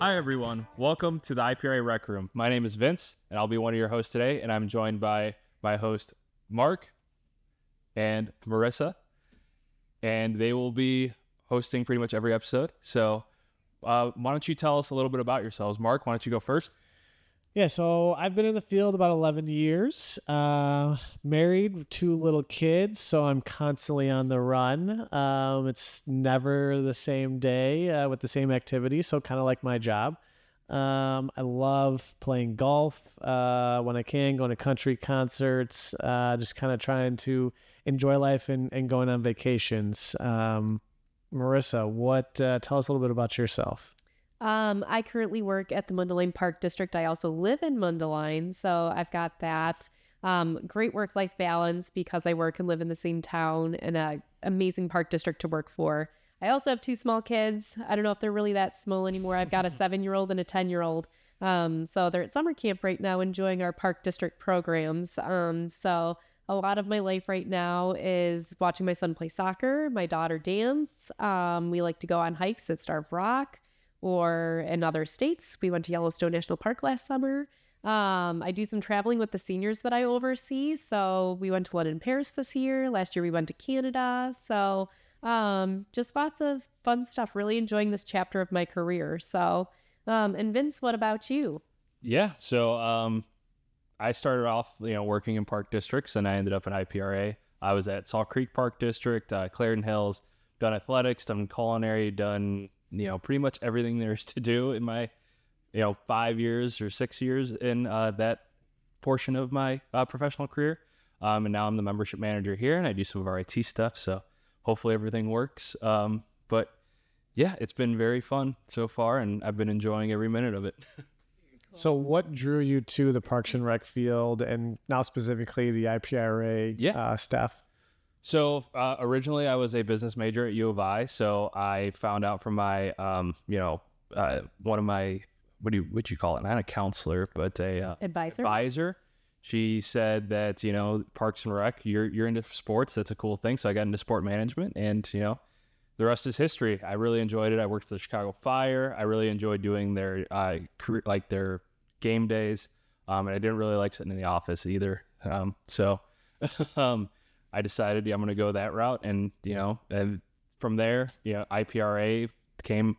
Hi, everyone. Welcome to the IPRA Rec Room. My name is Vince, and I'll be one of your hosts today, and I'm joined by my host, Mark and Marissa, and they will be hosting pretty much every episode. So why don't you tell us a little bit about yourselves? Mark, why don't you go first? Yeah, so I've been in the field about 11 years, married with 2 little kids, so I'm constantly on the run. It's never the same day with the same activity, so kind of like my job. I love playing golf when I can, going to country concerts, just kind of trying to enjoy life and going on vacations. Marissa, tell us a little bit about yourself. I currently work at the Mundelein Park District. I also live in Mundelein, so I've got that great work-life balance because I work and live in the same town and an amazing park district to work for. I also have 2 small kids. I don't know if they're really that small anymore. I've got a 7-year-old and a 10-year-old. So they're at summer camp right now enjoying our park district programs. So a lot of my life right now is watching my son play soccer, my daughter dance. We like to go on hikes at Starved Rock or in other states. We went to Yellowstone National Park last summer. I do some traveling with the seniors that I oversee. So we went to London and Paris this year. Last year we went to Canada. So just lots of fun stuff, really enjoying this chapter of my career. So, and Vince, what about you? Yeah, so I started off, working in park districts, and I ended up in IPRA. I was at Salt Creek Park District, Clarendon Hills, done athletics, done culinary, done pretty much everything there's to do in my, 5 years or 6 years in that portion of my professional career. And now I'm the membership manager here, and I do some of our IT stuff. So hopefully everything works. But yeah, it's been very fun so far, and I've been enjoying every minute of it. So what drew you to the Parks and Rec field, and now specifically the IPRA staff? So originally I was a business major at U of I. So I found out from my, one of my, what'd you call it? Not a counselor, but a advisor. She said that, Parks and Rec, you're into sports. That's a cool thing. So I got into sport management, and, the rest is history. I really enjoyed it. I worked for the Chicago Fire. I really enjoyed doing their their game days. And I didn't really like sitting in the office either. I decided, I'm going to go that route. And, and from there, IPRA came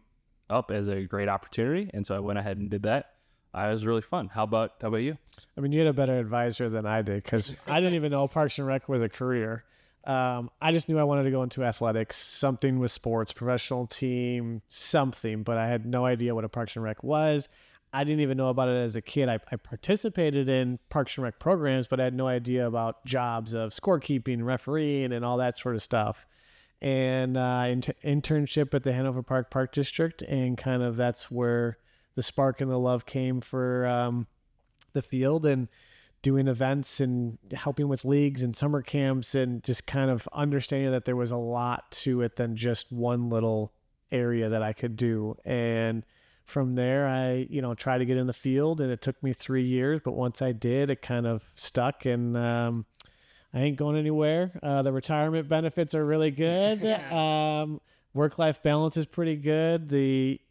up as a great opportunity. And so I went ahead and did that. It was really fun. How about you? I mean, you had a better advisor than I did, because I didn't even know Parks and Rec was a career. I just knew I wanted to go into athletics, something with sports, professional team, something, but I had no idea what a Parks and Rec was. I didn't even know about it as a kid. I participated in Parks and Rec programs, but I had no idea about jobs of scorekeeping, refereeing, and all that sort of stuff. And internship at the Hanover Park District, and kind of that's where the spark and the love came for the field, and doing events and helping with leagues and summer camps, and just kind of understanding that there was a lot to it than just one little area that I could do. And from there, I, tried to get in the field, and it took me 3 years, but once I did, it kind of stuck, and I ain't going anywhere. The retirement benefits are really good. Work-life balance is pretty good. The,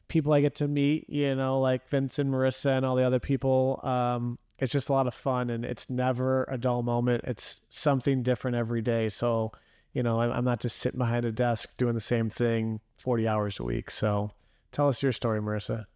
people I get to meet, like Vince and Marissa and all the other people, it's just a lot of fun, and it's never a dull moment. It's something different every day. So, I'm not just sitting behind a desk doing the same thing 40 hours a week. So tell us your story, Marissa.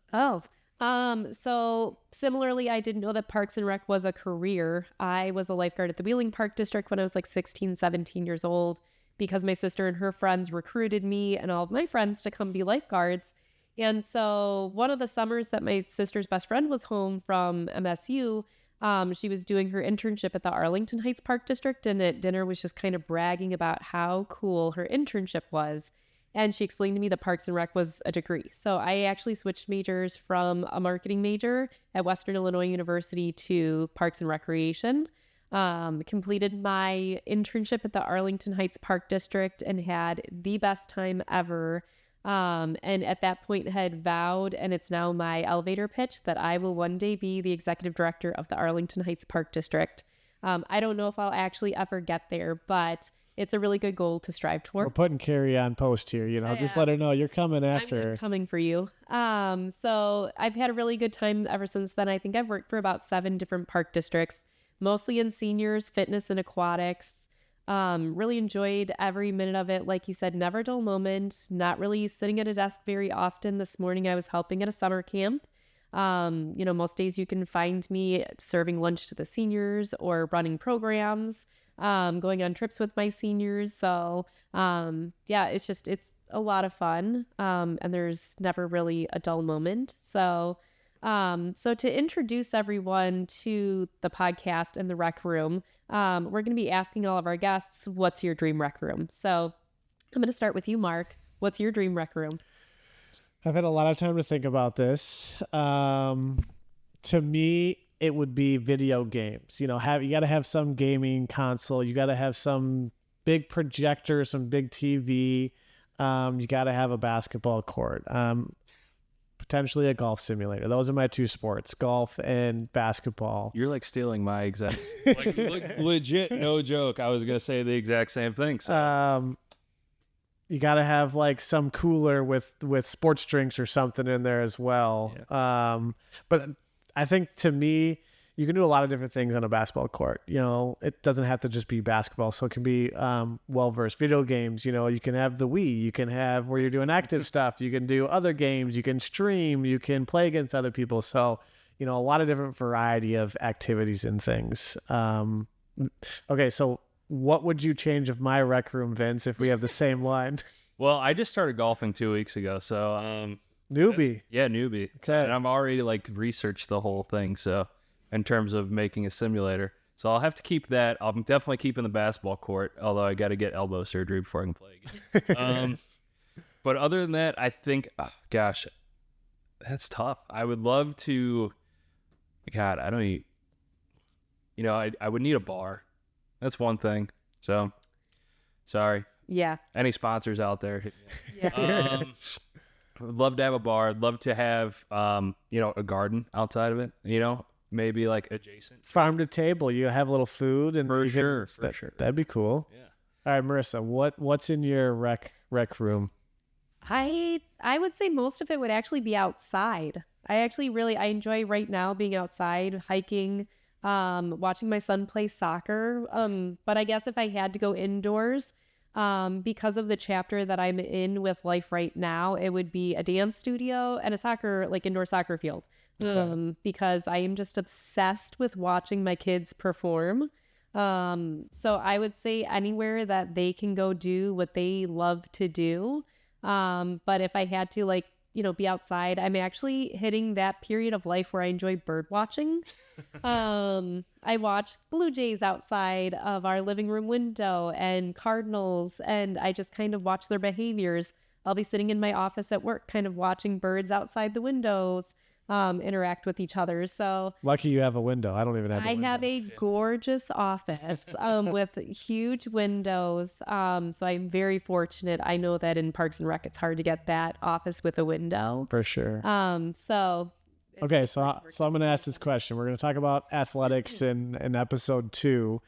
So similarly, I didn't know that Parks and Rec was a career. I was a lifeguard at the Wheeling Park District when I was like 16, 17 years old, because my sister and her friends recruited me and all of my friends to come be lifeguards. And so one of the summers that my sister's best friend was home from MSU, she was doing her internship at the Arlington Heights Park District, and at dinner was just kind of bragging about how cool her internship was. And she explained to me that Parks and Rec was a degree. So I actually switched majors from a marketing major at Western Illinois University to Parks and Recreation. Completed my internship at the Arlington Heights Park District and had the best time ever. And at that point had vowed, and it's now my elevator pitch, that I will one day be the executive director of the Arlington Heights Park District. I don't know if I'll actually ever get there, but it's a really good goal to strive We're toward. putting Carrie on post here, just let her know you're coming after her. I'm coming for you. So I've had a really good time ever since then. I think I've worked for about 7 different park districts, mostly in seniors, fitness, and aquatics. Really enjoyed every minute of it. Like you said, never a dull moment, not really sitting at a desk very often. This morning I was helping at a summer camp. Most days you can find me serving lunch to the seniors or running programs, going on trips with my seniors. So, it's a lot of fun. And there's never really a dull moment. So to introduce everyone to the podcast and the rec room, we're going to be asking all of our guests, what's your dream rec room? So I'm going to start with you, Mark. What's your dream rec room? I've had a lot of time to think about this. To me, it would be video games. You got to have some gaming console. You got to have some big projector, some big TV. You got to have a basketball court. Potentially a golf simulator. Those are my 2 sports, golf and basketball. You're like stealing my exact, legit, no joke. I was going to say the exact same thing. So. You got to have like some cooler with sports drinks or something in there as well. Yeah. But I think to me, you can do a lot of different things on a basketball court. It doesn't have to just be basketball. So it can be well-versed video games. You can have the Wii. You can have where you're doing active stuff. You can do other games. You can stream. You can play against other people. So, a lot of different variety of activities and things. Okay, so what would you change of my rec room, Vince, if we have the same line? Well, I just started golfing 2 weeks ago, so newbie. Yeah, newbie. Okay. And I'm already researched the whole thing. So in terms of making a simulator, so I'll have to keep that. I'm definitely keeping the basketball court, although I got to get elbow surgery before I can play again. But other than that, I think, gosh, that's tough. I would love to. God, I don't. I would need a bar. That's one thing. So, sorry. Yeah. Any sponsors out there? Yeah. Would love to have a bar. I'd love to have, a garden outside of it. Maybe like adjacent. Farm to table. You have a little food and for sure. That'd be cool. Yeah. All right, Marissa, what's in your rec room? I would say most of it would actually be outside. I enjoy right now being outside, hiking, watching my son play soccer. But I guess if I had to go indoors, because of the chapter that I'm in with life right now, it would be a dance studio and a indoor soccer field. Because I am just obsessed with watching my kids perform. So I would say anywhere that they can go do what they love to do. But if I had to be outside, I'm actually hitting that period of life where I enjoy bird watching. I watch blue jays outside of our living room window and cardinals, and I just kind of watch their behaviors. I'll be sitting in my office at work, kind of watching birds outside the windows, interact with each other. So lucky you have a window. I don't even have a window. I have a gorgeous office with huge windows. So I'm very fortunate. I know that in Parks and Rec, it's hard to get that office with a window. For sure. So I'm going to ask this question. We're going to talk about athletics in episode 2.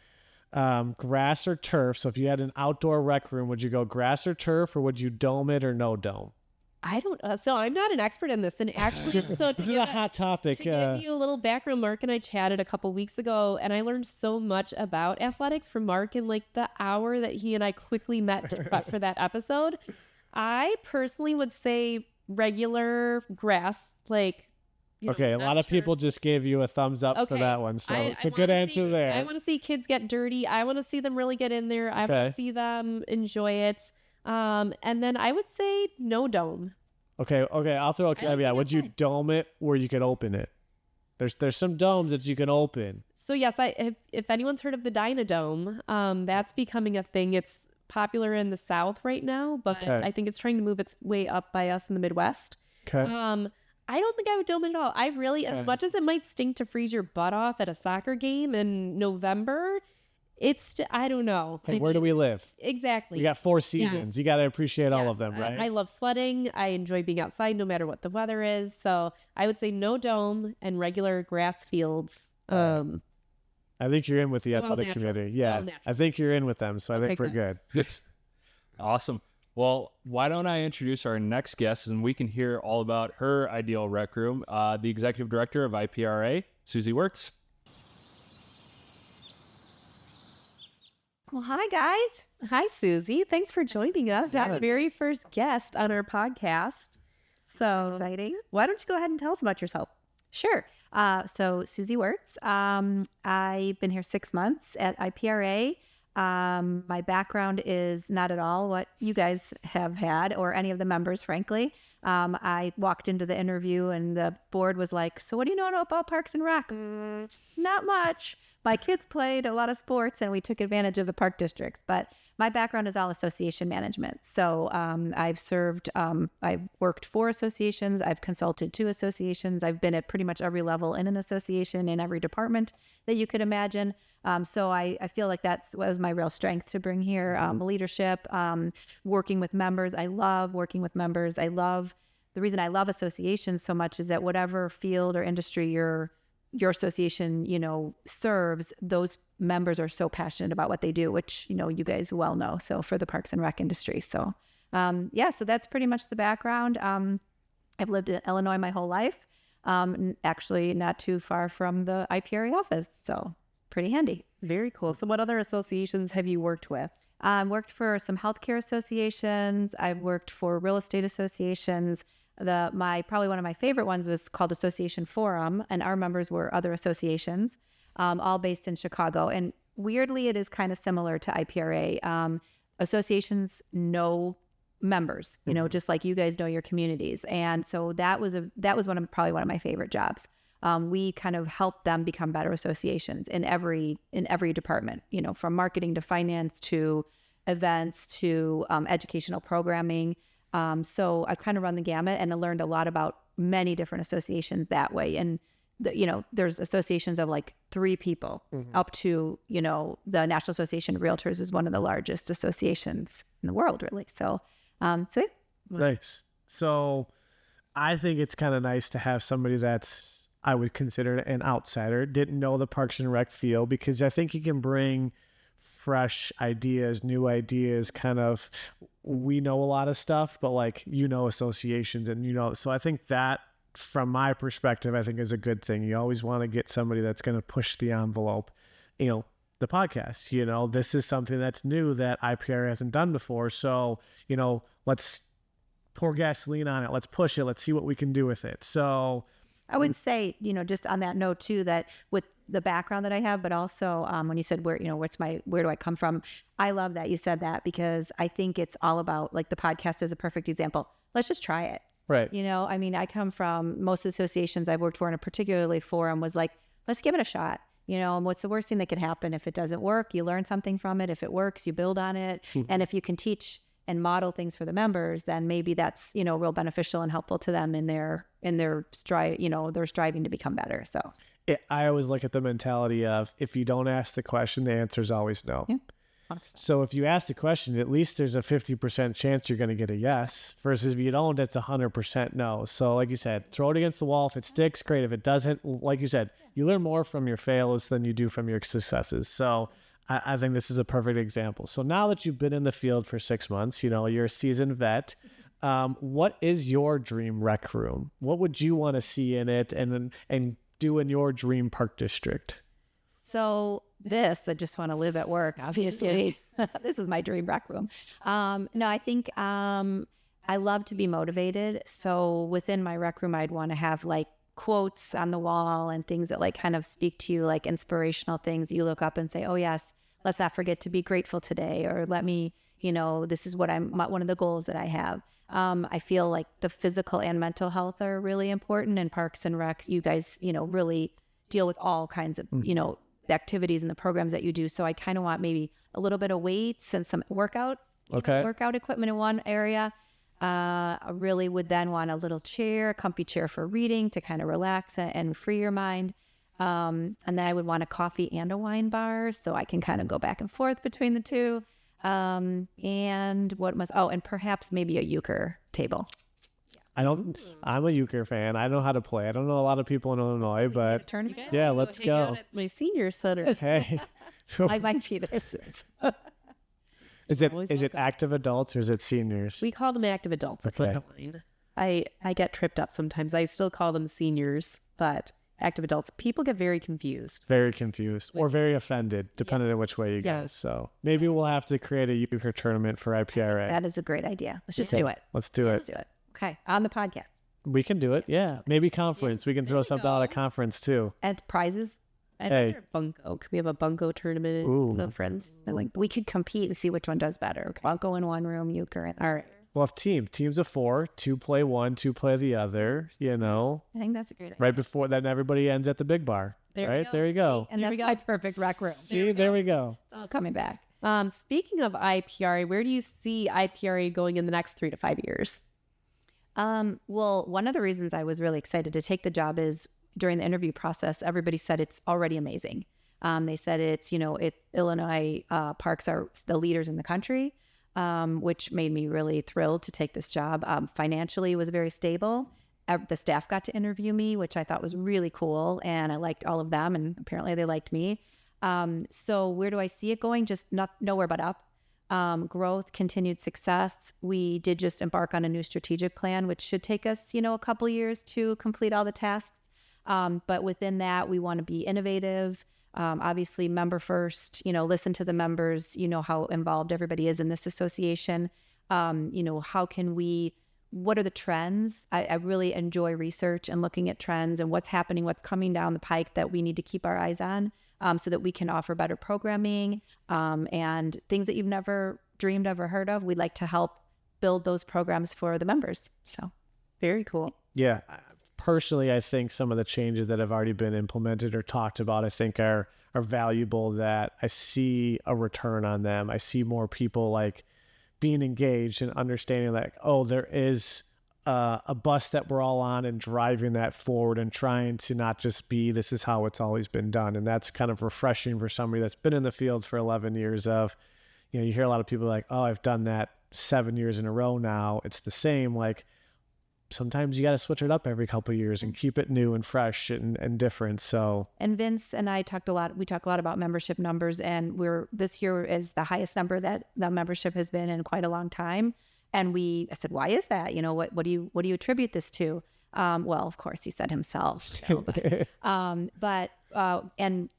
Grass or turf. So if you had an outdoor rec room, would you go grass or turf, or would you dome it or no dome? I don't. So I'm not an expert in this, and actually, this is a hot topic. To give you a little background, Mark and I chatted a couple weeks ago, and I learned so much about athletics from Mark in the hour that he and I quickly met to prep for that episode. I personally would say regular grass, okay, a lot of people just gave you a thumbs up for that one, so it's a good answer there. I want to see kids get dirty. I want to see them really get in there. I want to see them enjoy it. And then I would say no dome. Okay, I'll throw a caveat. Would you dome it where you could open it? There's some domes that you can open. So yes, if anyone's heard of the Dynadome, that's becoming a thing. It's popular in the South right now, but I think it's trying to move its way up by us in the Midwest. Okay. I don't think I would dome it at all. I really, as much as it might stink to freeze your butt off at a soccer game in November, I don't know. Hey, where do we live? Exactly. You got 4 seasons. Yes. You got to appreciate all of them, right? I love sledding. I enjoy being outside no matter what the weather is. So I would say no dome and regular grass fields. I think you're in with the athletic natural. committee. Yeah, All natural. I think you're in with them, so I think we're good. Awesome. Well, why don't I introduce our next guest and we can hear all about her ideal rec room, the executive director of IPRA, Suzi Wirtz. Well, hi, guys. Hi, Suzi. Thanks for joining us. Our very first guest on our podcast. So exciting. Why don't you go ahead and tell us about yourself? Sure. So Suzi Wirtz. I've been here 6 months at IPRA. My background is not at all what you guys have had or any of the members, frankly. I walked into the interview and the board was like, so what do you know about Parks and Rec? Not much. My kids played a lot of sports and we took advantage of the park districts, but my background is all association management. So I've worked for associations. I've consulted to associations. I've been at pretty much every level in an association, in every department that you could imagine. So I feel like that was my real strength to bring here. Leadership, working with members. I love working with members. The reason I love associations so much is that whatever field or industry your association, serves, those members are so passionate about what they do, which, you guys well know. So for the Parks and Rec industry. So, so that's pretty much the background. I've lived in Illinois my whole life. Actually not too far from the IPRA office. So pretty handy. Very cool. So what other associations have you worked with? Worked for some healthcare associations. I've worked for real estate associations. Probably one of my favorite ones was called Association Forum, and our members were other associations, all based in Chicago. And weirdly, it is kind of similar to IPRA. Associations know members, just like you guys know your communities. And so that was probably one of my favorite jobs. We kind of helped them become better associations in every department, from marketing to finance to events to educational programming. So I've kind of run the gamut and I learned a lot about many different associations that way. And, there's associations of like 3 people up to, the National Association of Realtors is one of the largest associations in the world, really. So, Nice. So I think it's kind of nice to have somebody that's, I would consider an outsider, didn't know the Parks and Rec field, because I think you can bring fresh ideas, new ideas, kind of, we know a lot of stuff, but associations and, so I think that from my perspective, I think is a good thing. You always want to get somebody that's going to push the envelope, the podcast, this is something that's new that IPR hasn't done before. So, let's pour gasoline on it. Let's push it. Let's see what we can do with it. So I would say, just on that note too, that with the background that I have, but also when you said where do I come from? I love that you said that, because I think it's all about, like, the podcast is a perfect example. Let's just try it. Right. I come from most associations I've worked for, and a particularly forum was like, let's give it a shot. And what's the worst thing that could happen? If it doesn't work, you learn something from it. If it works, you build on it. And if you can teach and model things for the members, then maybe that's, real beneficial and helpful to them in their they're striving to become better. So I always look at the mentality of, if you don't ask the question, the answer is always no. Yeah. 100%. So if you ask the question, at least there's a 50% chance you're going to get a yes, versus if you don't, it's 100% no. So like you said, throw it against the wall. If it sticks, great. If it doesn't, like you said, you learn more from your fails than you do from your successes. So I think this is a perfect example. So now that you've been in the field for 6 months, you're a seasoned vet. What is your dream rec room? What would you want to see in it and do in your dream park district? So I just want to live at work, obviously. This is my dream rec room. No, I think I love to be motivated. So within my rec room, I'd want to have like quotes on the wall and things that like kind of speak to you, like inspirational things you look up and say, oh yes, let's not forget to be grateful today. Or let me, this is what one of the goals that I have. I feel like the physical and mental health are really important in Parks and Rec. You guys, really deal with all kinds of, the activities and the programs that you do. So I kind of want maybe a little bit of weights and some workout equipment in one area. I really would then want a little chair, a comfy chair for reading to kind of relax and free your mind. And then I would want a coffee and a wine bar so I can kind of go back and forth between the two. And perhaps maybe a euchre table. I'm a euchre fan. I know how to play. I don't know a lot of people in Illinois, but Tournament? yeah, let's Hang out go. at my senior center. Hey, I might be there. is it Always is it welcome. active adults or is it seniors? We call them active adults at Okay. Mundelein. I get tripped up sometimes. I still call them seniors, but active adults. People get very confused. Very confused or very offended, depending on which way you go. Yes. So maybe we'll have to create a euchre tournament for IPRA. That is a great idea. Let's just Okay. do it. Let's do it. Let's do it. Okay. On the podcast. We can do it. Yeah. Maybe conference. We can throw something out at conference too. And prizes. I'd Hey. rather bunko. Could we have a bunko tournament? Ooh. No friends. And like we could compete and see which one does better. Okay. Bunko in one room, euchre in All right. We'll have teams of 4, 2 play one, 2 play the other, you know, I think that's a great idea. right before then everybody ends at the big bar. There we right? go. There you go. And There we that's go. my perfect rec room. See, there we go. It's all coming back. Speaking of IPRA, where do you see IPRA going in the next 3 to 5 years? Well, one of the reasons I was really excited to take the job is during the interview process, everybody said it's already amazing. They said it's, Illinois parks are the leaders in the country, which made me really thrilled to take this job. Financially, it was very stable. The staff got to interview me, which I thought was really cool. And I liked all of them, and apparently they liked me. So where do I see it going? Just nowhere but up. Growth, continued success. We did just embark on a new strategic plan, which should take us, a couple years to complete all the tasks. But within that, we want to be innovative. Obviously, member first, listen to the members, how involved everybody is in this association. What are the trends? I really enjoy research and looking at trends and what's happening, what's coming down the pike that we need to keep our eyes on so that we can offer better programming and things that you've never dreamed of or heard of. We'd like to help build those programs for the members. So very cool. Yeah. Personally, I think some of the changes that have already been implemented or talked about, I think are valuable, that I see a return on them. I see more people like being engaged and understanding like, oh, there is a bus that we're all on and driving that forward and trying to not just be, this is how it's always been done. And that's kind of refreshing for somebody that's been in the field for 11 years of, you hear a lot of people like, oh, I've done that 7 years in a row now. It's the same. Like, sometimes you got to switch it up every couple of years and keep it new and fresh and different. So, And Vince and I talk a lot about membership numbers, and this year is the highest number that the membership has been in quite a long time. And I said, why is that? What do you attribute this to? Well, of course he said himself, and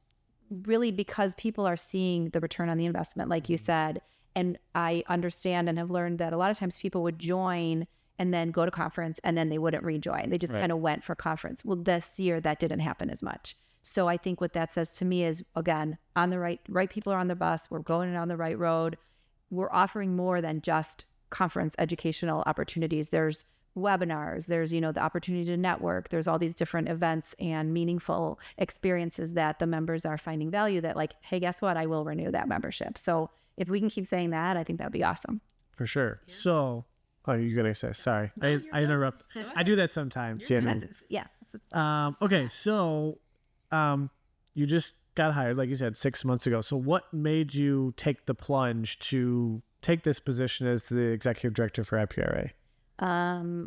really because people are seeing the return on the investment, like you said. And I understand and have learned that a lot of times people would join and then go to conference and then they wouldn't rejoin. They just kind of went for conference. Well, this year that didn't happen as much. So I think what that says to me is, again, on the right people are on the bus. We're going down the right road. We're offering more than just conference educational opportunities. There's webinars, there's, the opportunity to network. There's all these different events and meaningful experiences that the members are finding value that like, hey, guess what? I will renew that membership. So if we can keep saying that, I think that'd be awesome. for sure. Yeah. So, oh, you're going to say, sorry. No, I interrupt. I do that sometimes. Yeah. Okay. So, you just got hired, like you said, 6 months ago. So what made you take the plunge to take this position as the executive director for IPRA?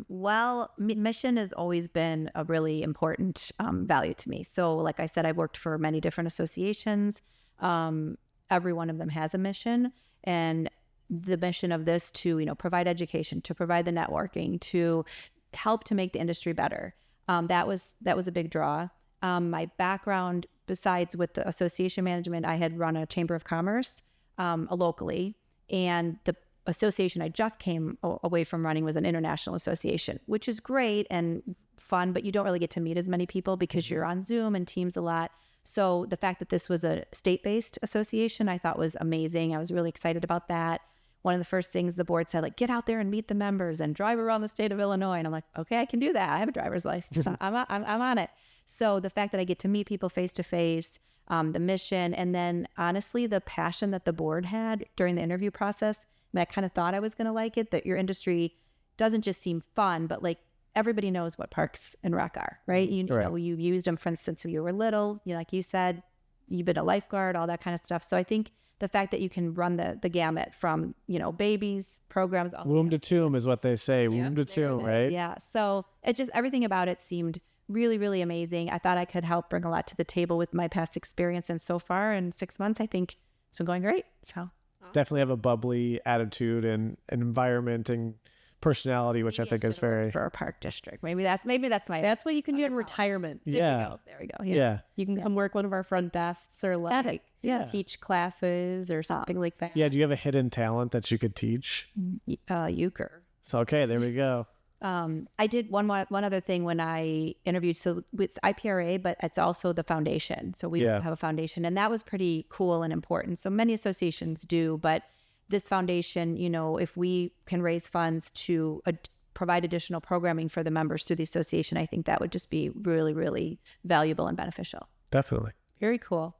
Well, mission has always been a really important value to me. So like I said, I've worked for many different associations. Every one of them has a mission, and the mission of this to, provide education, to provide the networking, to help to make the industry better. That was a big draw. My background, besides with the association management, I had run a chamber of commerce locally, and the association I just came away from running was an international association, which is great and fun, but you don't really get to meet as many people because you're on Zoom and Teams a lot. So the fact that this was a state-based association, I thought was amazing. I was really excited about that. One of the first things the board said, like, get out there and meet the members and drive around the state of Illinois. And I'm like, okay, I can do that. I have a driver's license. I'm on it. So the fact that I get to meet people face to face, the mission, and then honestly, the passion that the board had during the interview process, I kind of thought I was going to like it, that your industry doesn't just seem fun, but like everybody knows what parks and rec are, right? You know, you've used them since you were little. Like you said, you've been a lifeguard, all that kind of stuff. So I think the fact that you can run the gamut from, babies, programs. all the Womb way to up tomb is what they say. Womb to there it tomb, is. right? Yeah. So it's just everything about it seemed really, really amazing. I thought I could help bring a lot to the table with my past experience. And so far in 6 months, I think it's been going great. So Definitely have a bubbly attitude and an environment and personality, which I think is very. for a park district. Maybe that's my. That's what you can do in retirement. Yeah. There we go. Yeah. You can come work one of our front desks or like Yeah. teach classes or something like that. Yeah. Do you have a hidden talent that you could teach? Euchre. So, okay, there we go. I did one other thing when I interviewed. So it's IPRA, but it's also the foundation. So we have a foundation, and that was pretty cool and important. So many associations do, but this foundation, if we can raise funds to provide additional programming for the members through the association, I think that would just be really, really valuable and beneficial. Definitely. Very cool.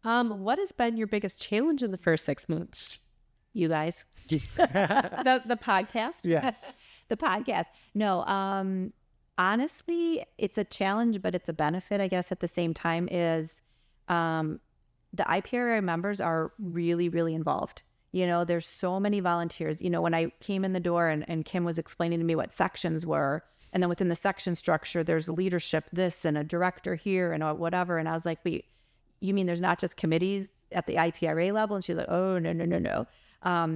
What has been your biggest challenge in the first 6 months? You guys. The podcast? Yes. The podcast. No, honestly, it's a challenge, but it's a benefit, I guess, at the same time is the IPRA members are really, really involved. There's so many volunteers. When I came in the door and Kim was explaining to me what sections were, and then within the section structure, there's leadership, this, and a director here, and whatever. And I was like, wait, you mean there's not just committees at the IPRA level? And she's like, oh, no.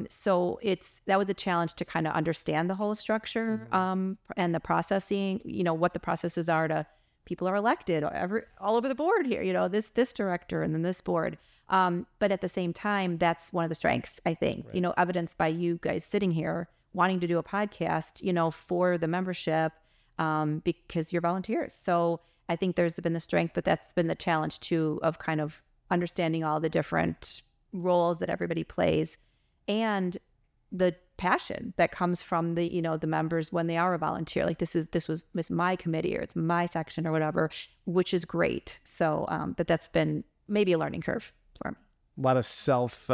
So that was a challenge to kind of understand the whole structure and the processing, what the processes are to people are elected all over the board here, this director and then this board. But at the same time, that's one of the strengths, I think, right. Evidenced by you guys sitting here wanting to do a podcast, for the membership because you're volunteers. So I think there's been the strength, but that's been the challenge too of kind of understanding all the different roles that everybody plays. And the passion that comes from the the members when they are a volunteer, like this was my committee or it's my section or whatever, which is great. So but that's been maybe a learning curve for me. A lot of self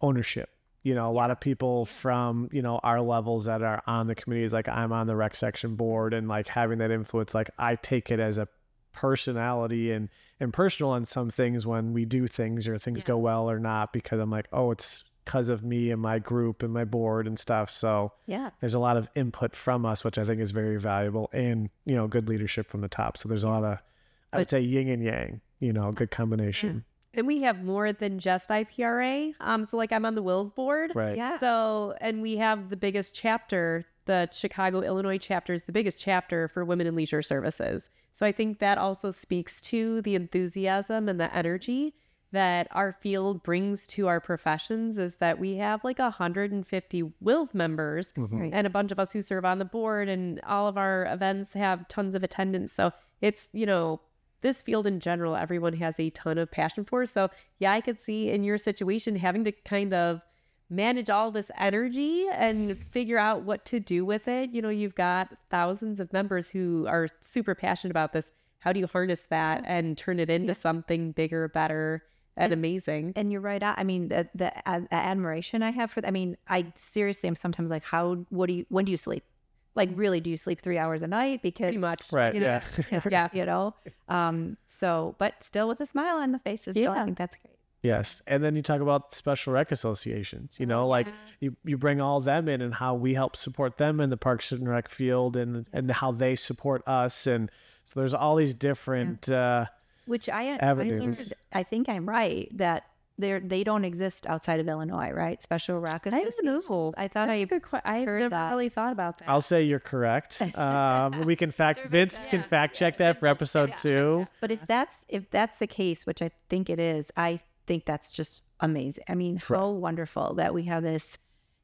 ownership. A lot of people from our levels that are on the committees, like I'm on the rec section board, and like having that influence, like I take it as a personality and personal on some things when we do things or things go well or not, because I'm like, oh, it's because of me and my group and my board and stuff. So there's a lot of input from us, which I think is very valuable, and good leadership from the top. So there's a lot of, I would say, yin and yang, good combination. And we have more than just IPRA. So like I'm on the Wills board. Right. Yeah. So, and we have the biggest chapter, the Chicago, Illinois chapter is the biggest chapter for women in leisure services. So I think that also speaks to the enthusiasm and the energy that our field brings to our professions, is that we have like 150 Wills members and a bunch of us who serve on the board, and all of our events have tons of attendance. So it's, this field in general, everyone has a ton of passion for. So yeah, I could see in your situation having to kind of manage all this energy and figure out what to do with it. You've got thousands of members who are super passionate about this. How do you harness that and turn it into something bigger, better, and amazing? And you're right. I mean, the admiration I have for that. I mean, I seriously am sometimes like, when do you sleep? Like, really, do you sleep 3 hours a night? Because pretty much, right? So, but still with a smile on the faces. So I think that's great. Yes. And then you talk about special rec associations, like you bring all them in and how we help support them in the Parks and Rec field and how they support us. And so there's all these different which avenues. I think I'm right that they don't exist outside of Illinois, right? Special rec associations. I thought I never really thought about that. I'll say you're correct. We can Vince can fact check that for episode 2. But if that's the case, which I think it is, I think that's just amazing. I mean, so wonderful that we have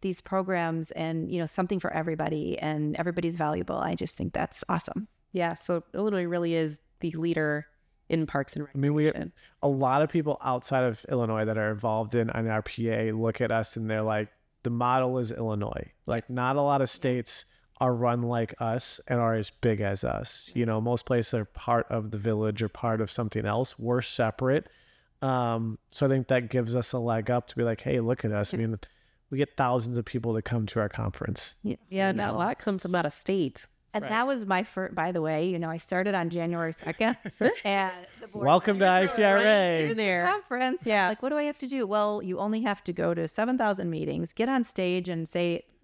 these programs and something for everybody, and everybody's valuable. I just think that's awesome. Yeah. So Illinois really is the leader in parks and recreation. I mean, we have a lot of people outside of Illinois that are involved in IPRA look at us and they're like, the model is Illinois. Like, not a lot of states are run like us and are as big as us. Most places are part of the village or part of something else. We're separate. So I think that gives us a leg up to be like, hey, look at us. I mean, we get thousands of people to come to our conference. Yeah, and a lot comes from out of state. And that was my first, by the way, I started on January 2nd. And the board Welcome to IPRA. Here's the conference. Yeah. Like, what do I have to do? Well, you only have to go to 7,000 meetings, get on stage and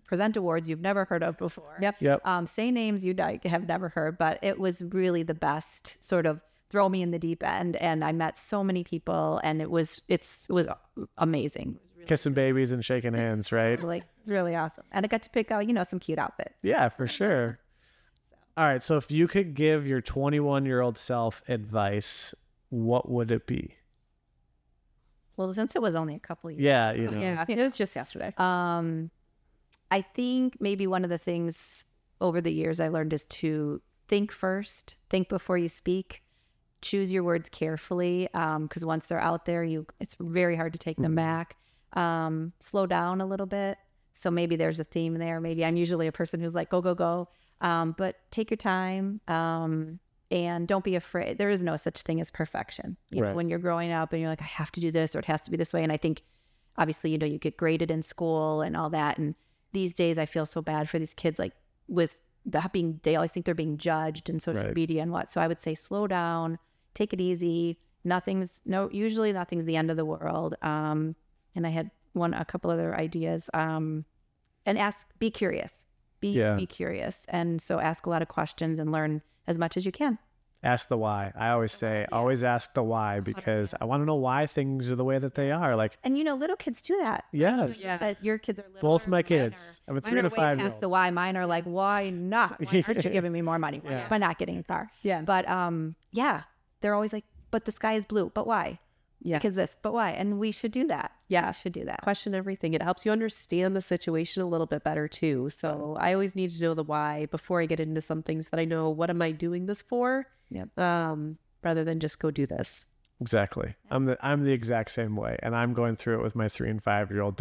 present awards you've never heard of before. Yep. Say names you have never heard, but it was really the best sort of throw me in the deep end. And I met so many people, and it was amazing. Kissing babies and shaking hands, right? Really awesome. And I got to pick out, some cute outfits. Yeah, for sure. All right. So if you could give your 21-year-old self advice, what would it be? Well, since it was only a couple of years. Yeah. Yeah, it was just yesterday. I think maybe one of the things over the years I learned is to think first, think before you speak, choose your words carefully, because once they're out there, it's very hard to take them back. Slow down a little bit. So maybe there's a theme there. Maybe I'm usually a person who's like, go, go, go. But take your time, and don't be afraid. There is no such thing as perfection. You know, when you're growing up and you're like, I have to do this, or it has to be this way. And I think obviously, you get graded in school and all that. And these days I feel so bad for these kids, like with that they always think they're being judged in social media and what. So I would say, slow down, take it easy. Usually nothing's the end of the world. And I had a couple other ideas, and be curious, be curious. And so ask a lot of questions and learn as much as you can. Ask the why. I always say, always ask the why, because I want to know why things are the way that they are. Like, and little kids do that. Yes. But your kids are little. Both my kids. I have a 3 and a 5-year-old. Ask the why. Mine are like, why not? Why aren't you giving me more money? Why am I not getting a car? Yeah. But they're always like, but the sky is blue. But why? Yeah. Because this, but why? And we should do that. Yeah. Should do that. Question everything. It helps you understand the situation a little bit better too. So I always need to know the why before I get into some things that I know, what am I doing this for? Yep. Rather than just go do this. Exactly. I'm the exact same way. And I'm going through it with my 3 and 5-year-old.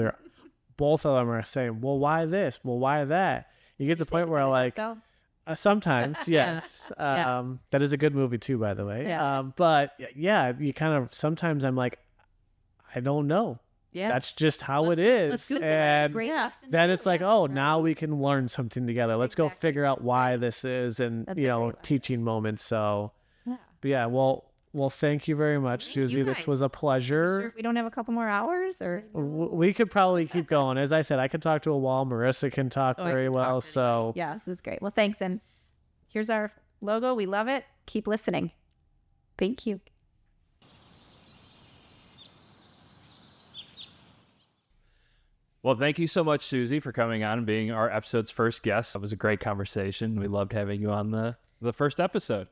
Both of them are saying, well, why this? Well, why that? You get to the point where like, sometimes, yes. That is a good movie too, by the way. Yeah. But yeah, you kind of, sometimes I'm like, I don't know. Yeah. That's just how it is. And then it's like, oh, now we can learn something together. Let's go figure out why this is, and, teaching moments. So, but yeah, well, thank you very much, Suzi. This was a pleasure. Sure we don't have a couple more hours, or we could probably keep going. As I said, I could talk to a wall. Marissa can talk very well. So yeah, this is great. Well, thanks. And here's our logo. We love it. Keep listening. Thank you. Well, thank you so much, Suzi, for coming on and being our episode's first guest. It was a great conversation. We loved having you on the first episode.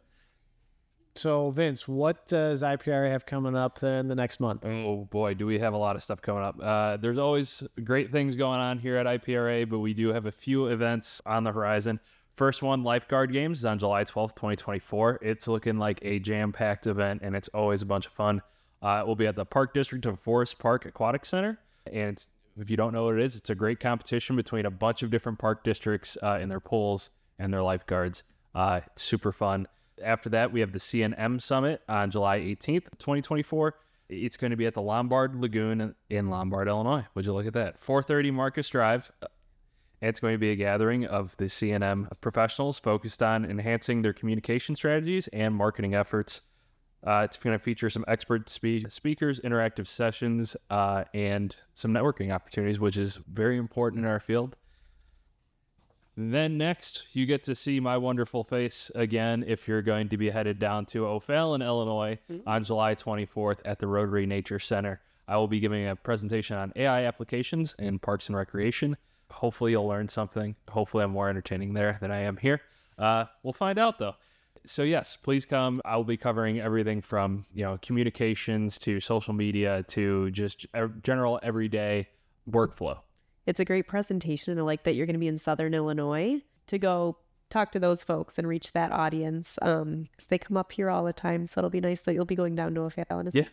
So, Vince, what does IPRA have coming up in the next month? Oh, boy, do we have a lot of stuff coming up. There's always great things going on here at IPRA, but we do have a few events on the horizon. First one, Lifeguard Games, is on July 12th, 2024. It's looking like a jam-packed event, and it's always a bunch of fun. It will be at the Park District of Forest Park Aquatic Center, and if you don't know what it is, it's a great competition between a bunch of different park districts in their pools and their lifeguards. It's super fun. After that, we have the C&M Summit on July 18th, 2024. It's going to be at the Lombard Lagoon in Lombard, Illinois. Would you look at that? 430 Marcus Drive. It's going to be a gathering of the C&M professionals focused on enhancing their communication strategies and marketing efforts. It's going to feature some expert speakers, interactive sessions, and some networking opportunities, which is very important in our field. Then next, you get to see my wonderful face again if you're going to be headed down to O'Fallon, Illinois on July 24th at the Rotary Nature Center. I will be giving a presentation on AI applications in parks and recreation. Hopefully you'll learn something. Hopefully I'm more entertaining there than I am here. We'll find out though. So yes, please come. I will be covering everything from, communications to social media to just general everyday workflow. It's a great presentation, and I like that you're going to be in Southern Illinois to go talk to those folks and reach that audience. 'Cause they come up here all the time, so it'll be nice that you'll be going down to O'Fallon. Yeah,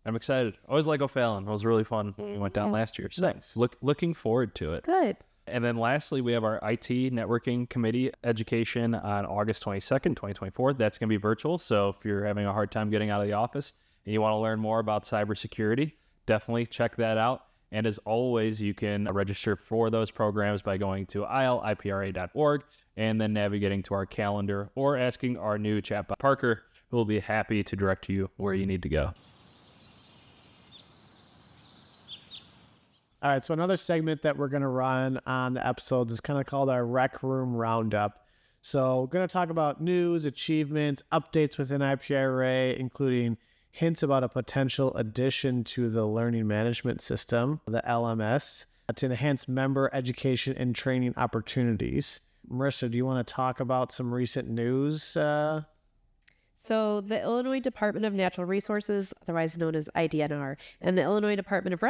I'm excited. Always like O'Fallon. It was really fun when we went down last year. So Nice. Looking forward to it. Good. And then lastly, we have our IT Networking Committee education on August 22nd, 2024. That's going to be virtual. So if you're having a hard time getting out of the office and you want to learn more about cybersecurity, definitely check that out. And as always, you can register for those programs by going to ilipra.org and then navigating to our calendar or asking our new chatbot, Parker, who will be happy to direct you where you need to go. All right, so another segment that we're going to run on the episodes is kind of called our Rec Room Roundup. So we're going to talk about news, achievements, updates within IPRA, including hints about a potential addition to the learning management system, the LMS, to enhance member education and training opportunities. Marissa, do you want to talk about some recent news? So the Illinois Department of Natural Resources, otherwise known as IDNR, and the Illinois Department of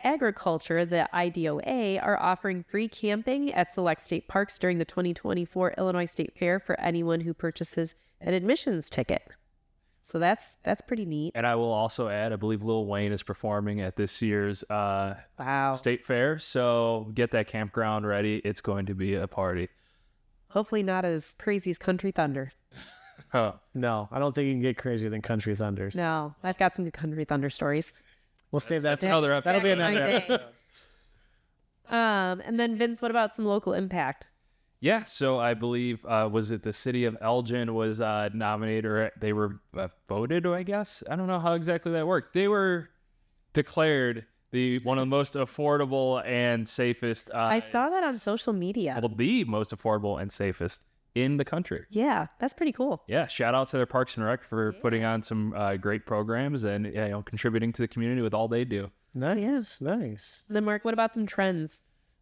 Agriculture, the IDOA, are offering free camping at select state parks during the 2024 Illinois State Fair for anyone who purchases an admissions ticket. So that's pretty neat. And I will also add, I believe Lil Wayne is performing at this year's state fair. So get that campground ready. It's going to be a party. Hopefully not as crazy as Country Thunder. Oh. No, I don't think you can get crazier than Country Thunders. No, I've got some good Country Thunder stories. We'll save that. That's another episode. That'll be another Day. episode. And then Vince, what about some local impact? Yeah, so I believe, was it the city of Elgin was nominated, or they were voted, I guess? I don't know how exactly that worked. They were declared one of the most affordable and safest. I saw that on social media. Well, the most affordable and safest in the country. Yeah, that's pretty cool. Yeah, shout out to their Parks and Rec for putting on some great programs and contributing to the community with all they do. Nice, nice. Then Mark, what about some trends?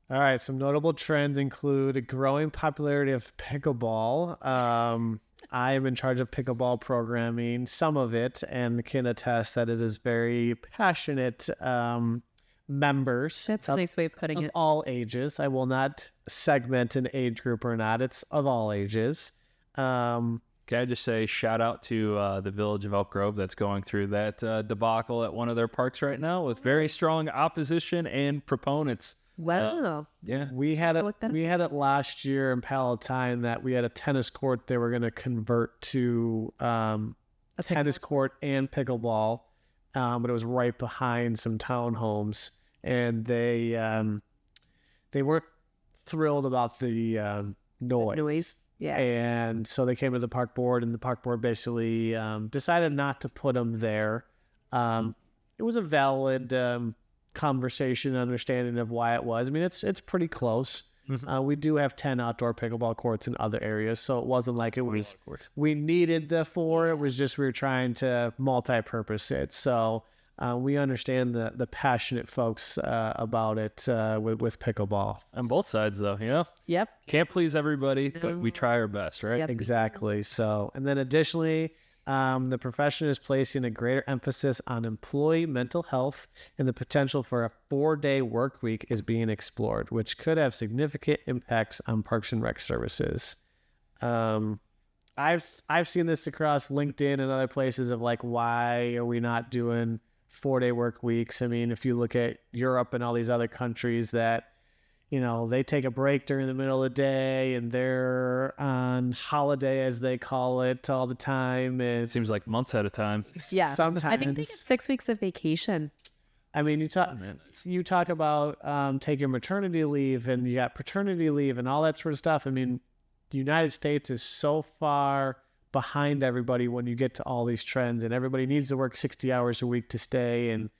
All right, some notable trends include a growing popularity of pickleball. I am in charge of pickleball programming, some of it, and can attest that it is very passionate members. That's a nice way of putting of it. all ages. I will not segment an age group or not. It's of all ages. Can I just say shout out to the village of Elk Grove that's going through that debacle at one of their parks right now with very strong opposition and proponents. Wow. Yeah. We had look that it. We had it last year in Palatine that we had a tennis court they were going to convert to a tennis court and pickleball, but it was right behind some townhomes, and they weren't thrilled about the noise. Yeah. And so they came to the park board, and the park board basically decided not to put them there. It was a valid conversation, understanding of why it was. I mean, it's pretty close. We do have 10 outdoor pickleball courts in other areas, so it wasn't like it was we needed the 4. It was just we were trying to multi-purpose it. So we understand the passionate folks about it with pickleball. On both sides, though, Yep. Can't please everybody, but we try our best, right? Yes. Exactly. So, and then additionally, the profession is placing a greater emphasis on employee mental health, and the potential for a 4-day work week is being explored, which could have significant impacts on Parks and Rec services. I've seen this across LinkedIn and other places of like, why are we not doing 4-day work weeks? I mean, if you look at Europe and all these other countries that, they take a break during the middle of the day and they're on holiday, as they call it, all the time. And It seems like months at a time. Yeah. sometimes, I think they get 6 weeks of vacation. I mean, you talk about taking maternity leave, and you got paternity leave and all that sort of stuff. I mean, the United States is so far behind everybody when you get to all these trends, and everybody needs to work 60 hours a week to stay, and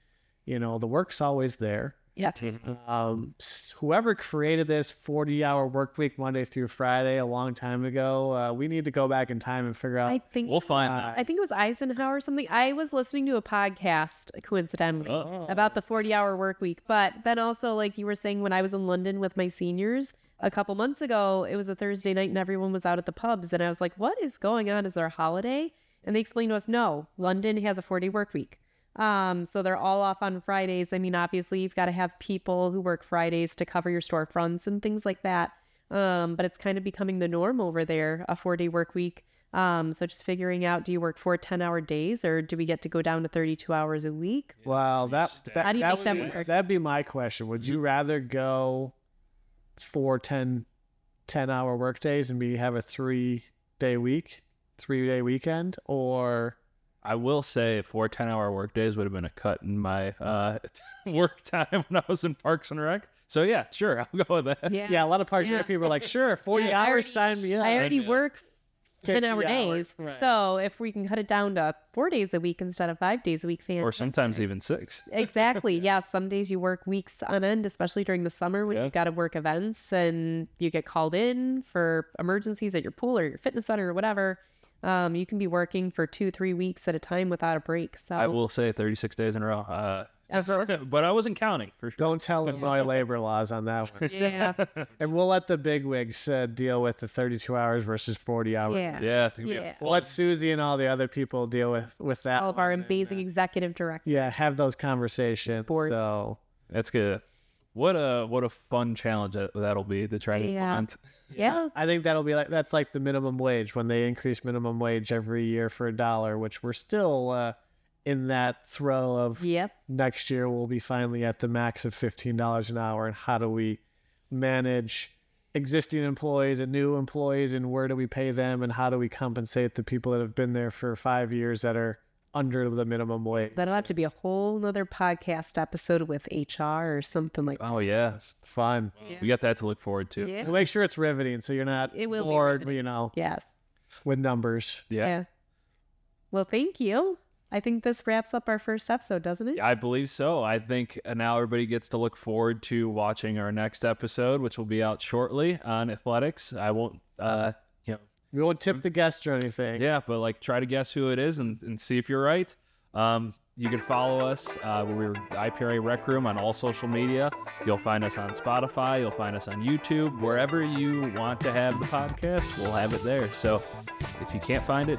the work's always there. Yeah. Whoever created this 40-hour work week Monday through Friday a long time ago, we need to go back in time and figure out. I think We'll find that. I think it was Eisenhower or something. I was listening to a podcast, coincidentally, about the 40-hour work week. But then also, like you were saying, when I was in London with my seniors a couple months ago, it was a Thursday night and everyone was out at the pubs. And I was like, what is going on? Is there a holiday? And they explained to us, no, London has a 4-day work week. So they're all off on Fridays. I mean, obviously you've got to have people who work Fridays to cover your storefronts and things like that. But it's kind of becoming the norm over there, a 4-day work week. So just figuring out, do you work 4 10-hour days, or do we get to go down to 32 hours a week? Well, How do you make that work? that'd be my question. Would you rather go 4 10-hour work days and have a 3-day week, 3-day weekend, or I will say 4 10-hour work days would have been a cut in my work time when I was in Parks and Rec. So yeah, sure, I'll go with that. Yeah, a lot of Parks and Rec people are like, sure, 40 hours, sign me up. I already work 10-hour 50 days. hours, right. So if we can cut it down to 4 days a week instead of 5 days a week, Or sometimes even 6. Exactly. Yeah. Some days you work weeks on end, especially during the summer when you've got to work events and you get called in for emergencies at your pool or your fitness center or whatever. You can be working for 2-3 weeks at a time without a break. So I will say 36 days in a row. Ever. But I wasn't counting for sure. Don't tell Illinois labor laws on that one. Yeah. And we'll let the bigwigs deal with the 32 hours versus 40 hours. Yeah. Yeah, it's gonna be Yeah. a We'll let Suzi and all the other people deal with that. All of our one. amazing executive directors. Yeah, have those conversations. Boards. So That's good. What a fun challenge that'll be to try to Yeah. implement. Yeah. I think that'll be that's like the minimum wage when they increase minimum wage every year for $1, which we're still in that throw of Yep. next year we'll be finally at the max of $15 an hour. And how do we manage existing employees and new employees, and where do we pay them, and how do we compensate the people that have been there for 5 years that are under the minimum wage? That'll have to be a whole nother podcast episode with HR or something like that. Oh yeah, Fun. we got that to look forward to. Yeah. We'll make sure it's riveting so you're not It will be bored, riveting. Yes. with numbers. Yeah. Well, thank you. I think this wraps up our first episode, doesn't it? I believe so. I think now everybody gets to look forward to watching our next episode, which will be out shortly on athletics. I won't, We won't tip the guest or anything. yeah, but like try to guess who it is and see if you're right. You can follow us. We're IPRA Rec Room on all social media. You'll find us on Spotify. You'll find us on YouTube. Wherever you want to have the podcast, we'll have it there. So if you can't find it,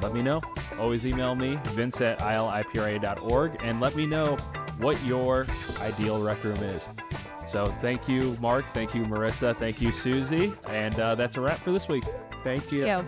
let me know. Always email me, vince@ilipra.org, and let me know what your ideal rec room is. So thank you, Mark. Thank you, Marissa. Thank you, Suzi. And that's a wrap for this week. Thank you. Yeah.